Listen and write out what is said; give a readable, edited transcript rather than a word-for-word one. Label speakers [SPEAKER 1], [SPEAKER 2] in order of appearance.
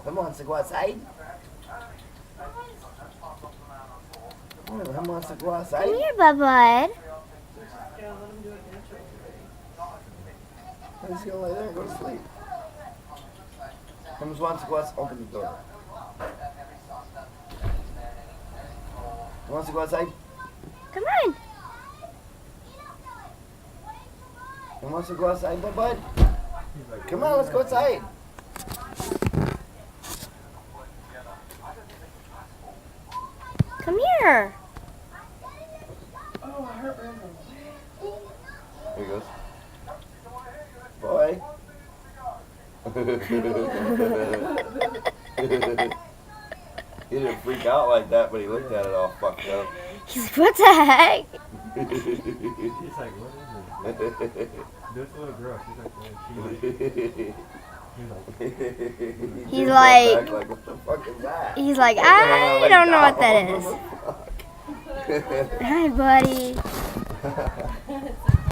[SPEAKER 1] Come on, to go outside. Come on, to go outside.
[SPEAKER 2] Come here, Bud.
[SPEAKER 1] He's gonna lay there and go to sleep. Him wants to go outside. Open the door. He wants to go outside.
[SPEAKER 2] Come on.
[SPEAKER 1] He wants to go outside, bud. Come on, let's go outside.
[SPEAKER 2] Come here.
[SPEAKER 1] Here he goes. Boy. He didn't freak out like that, but he looked at it all fucked up.
[SPEAKER 2] He's like, what the heck?
[SPEAKER 3] He's like, what is this? This little girl, she's like,
[SPEAKER 2] He's like,
[SPEAKER 1] what the fuck is that?
[SPEAKER 2] he's like, I don't know what that is. Hi, buddy.